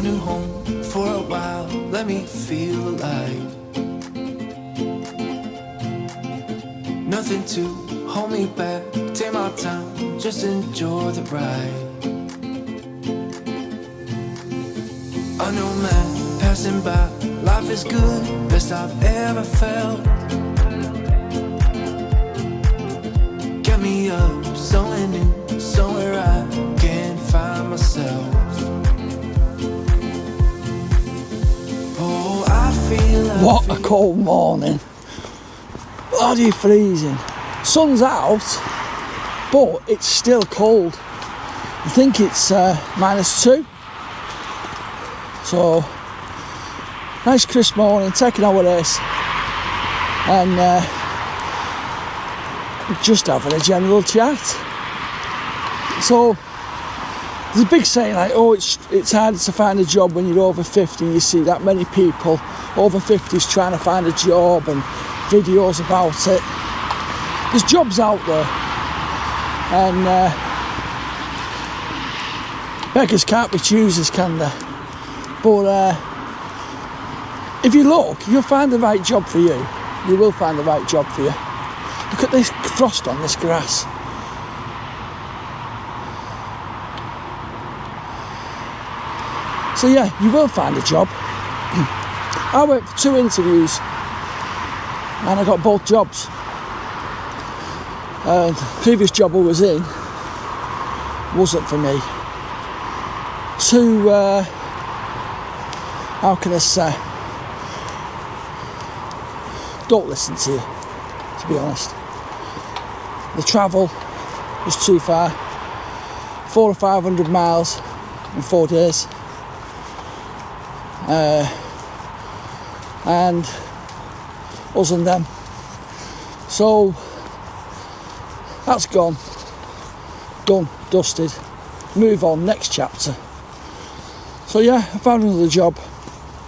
a new home for a while, let me feel alive. Nothing to hold me back, take my time, just enjoy the ride. A new man passing by, life is good, best I've ever felt. Get me up, somewhere new, somewhere I can find myself. Oh, I feel like What a cold morning. Bloody freezing. Sun's out, but it's still cold. I think it's -2. So, nice crisp morning, taking our this and just having a general chat. So, there's a big saying like, oh, it's harder to find a job when you're over 50. You see that many people over 50s trying to find a job and videos about it. There's jobs out there, and beggars can't be choosers, can they? But if you look, you'll find the right job for you. You will find the right job for you. Look at this frost on this grass. So yeah, you will find a job. I went for 2 interviews and I got both jobs. The previous job I was in wasn't for me. How can I say? Don't listen to you, to be honest. The travel was too far. 400 or 500 miles in 4 days. And us and them. So that's gone, done, dusted. Move on, next chapter. So yeah, I found another job,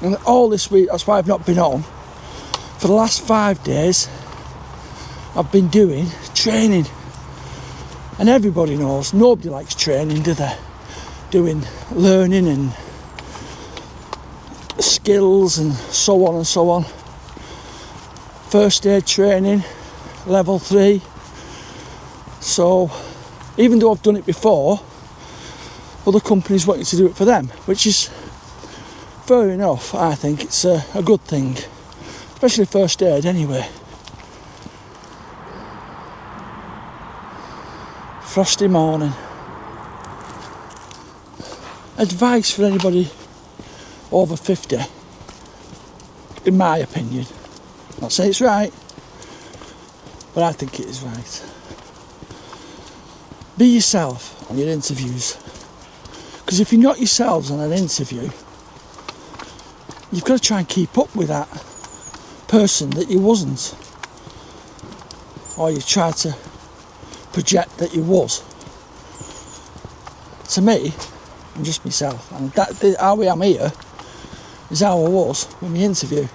and all this week, that's why I've not been on. For the last 5 days, I've been doing training, and everybody knows nobody likes training, do they? Doing learning and skills and so on and so on. First aid training, level 3. So even though I've done it before, other companies want you to do it for them, which is fair enough. I think it's a good thing, especially first aid anyway. Frosty morning. Advice for anybody over 50, in my opinion. Not saying it's right, but I think it is right. Be yourself on your interviews. Because if you're not yourselves on an interview, you've got to try and keep up with that person that you wasn't. Or you try to project that you was. To me, I'm just myself. And that how I am here is how I was when we interview.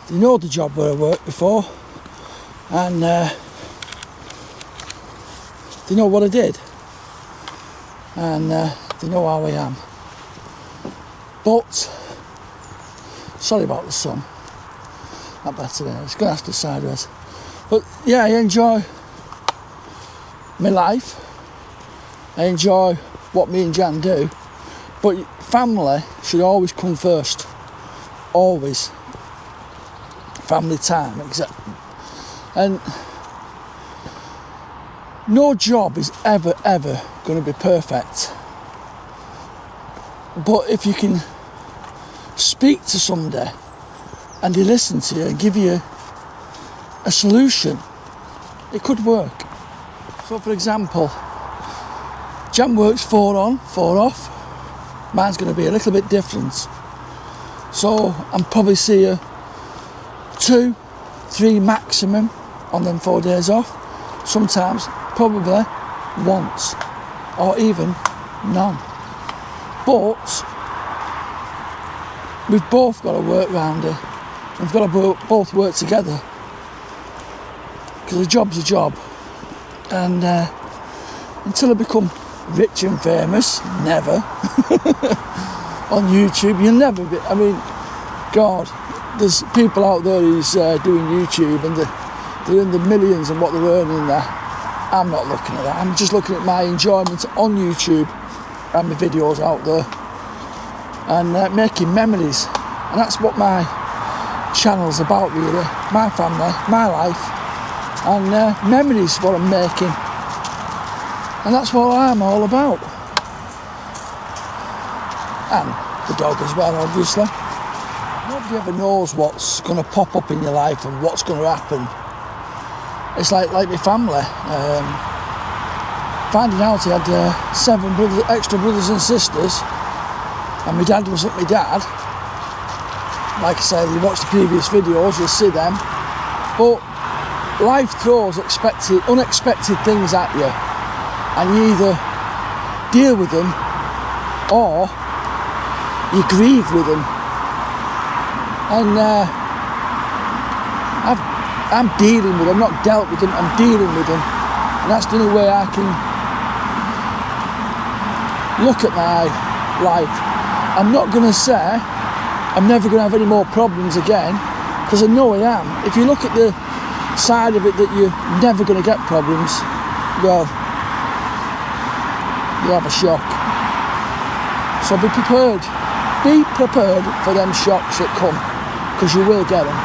They know the job where I worked before, and they know what I did, and they know how I am. But sorry about the sun. Not better than it's going to have to sideways. But yeah, I enjoy my life. I enjoy what me and Jan do. But family should always come first. Always. Family time, exactly. And no job is ever going to be perfect. But if you can speak to somebody and they listen to you and give you a solution, it could work. So for example, Jan works 4 on, 4 off. Mine's going to be a little bit different. So I'm probably see you 2, 3 maximum on them 4 days off. Sometimes probably once or even none. But we've both got to work round it. We've got to both work together, because a job's a job. And until I become rich and famous, never. On YouTube, you'll never be. I mean, God, there's people out there who's doing YouTube and they're in the millions and what they're earning there. I'm not looking at that. I'm just looking at my enjoyment on YouTube and my videos out there and making memories. And that's what my channel's about, really. My family, my life, and memories what I'm making. And that's what I'm all about. And the dog as well, obviously. Nobody ever knows what's going to pop up in your life and what's going to happen. It's like my family. Finding out he had 7 extra brothers and sisters, and my dad wasn't my dad. Like I said, you watch the previous videos, you'll see them. But life throws unexpected things at you, and you either deal with them or you grieve with them. And I'm dealing with them, not dealt with them, I'm dealing with them. And that's the only way I can look at my life. I'm not going to say I'm never going to have any more problems again, because I know I am. If you look at the side of it that you're never going to get problems, well, you have a shock. So be prepared. Be prepared for them shocks that come, because you will get them.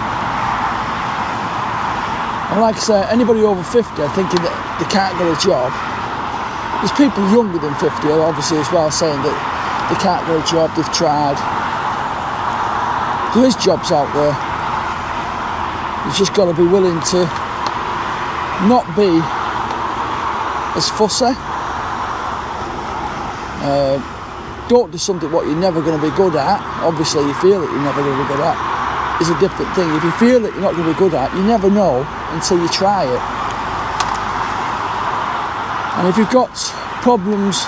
And like I say, anybody over 50 thinking that they can't get a job, there's people younger than 50 obviously as well saying that they can't get a job, they've tried. There is jobs out there. You've just got to be willing to not be as fussy. Don't do something what you're never going to be good at. Obviously you feel that you're never going to be good at. Is a different thing. If you feel that you're not going to be good at, you never know until you try it. And if you've got problems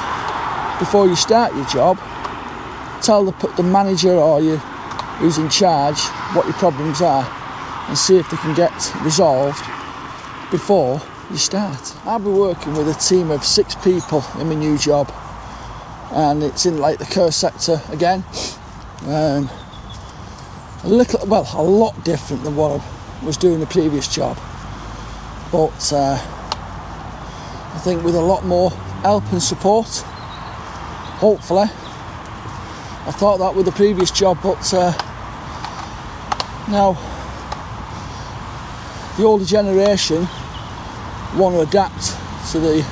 before you start your job, tell the manager or you who's in charge what your problems are and see if they can get resolved before you start. I'll be working with a team of 6 people in my new job, and it's in like the care sector again. A lot different than what I was doing the previous job, but I think with a lot more help and support, hopefully. I thought that with the previous job, but now the older generation want to adapt to the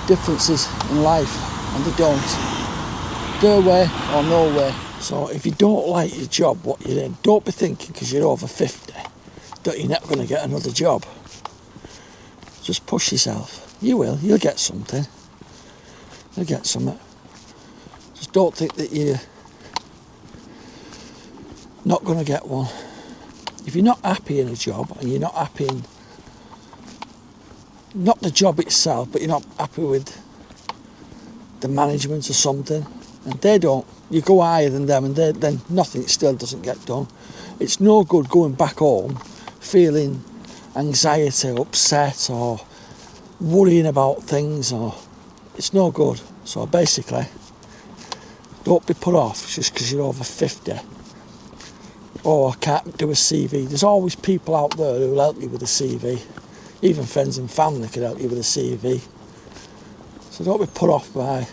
differences in life, and they don't. Their way or no way. So if you don't like your job, what you're in, don't be thinking because you're over 50 that you're not going to get another job. Just push yourself. You will. You'll get something. You'll get something. Just don't think that you're not going to get one. If you're not happy in a job and you're not happy in, not the job itself, but you're not happy with the management or something, and they don't, you go higher than them and then nothing still doesn't get done. It's no good going back home feeling anxiety, upset or worrying about things, or it's no good. So basically, don't be put off just because you're over 50 or can't do a CV. There's always people out there who will help you with a CV. Even friends and family can help you with a CV. So don't be put off by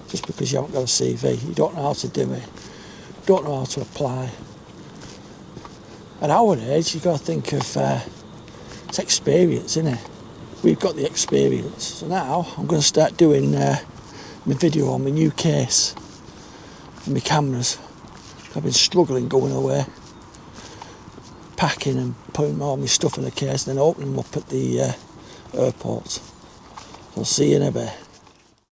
just because you haven't got a CV. You don't know how to do it. Don't know how to apply. At our age, you've got to think of it's experience, isn't it? We've got the experience. So now I'm going to start doing my video on my new case for my cameras. I've been struggling going away, packing and putting all my stuff in the case, then opening them up at the airport. I'll see you in a bit.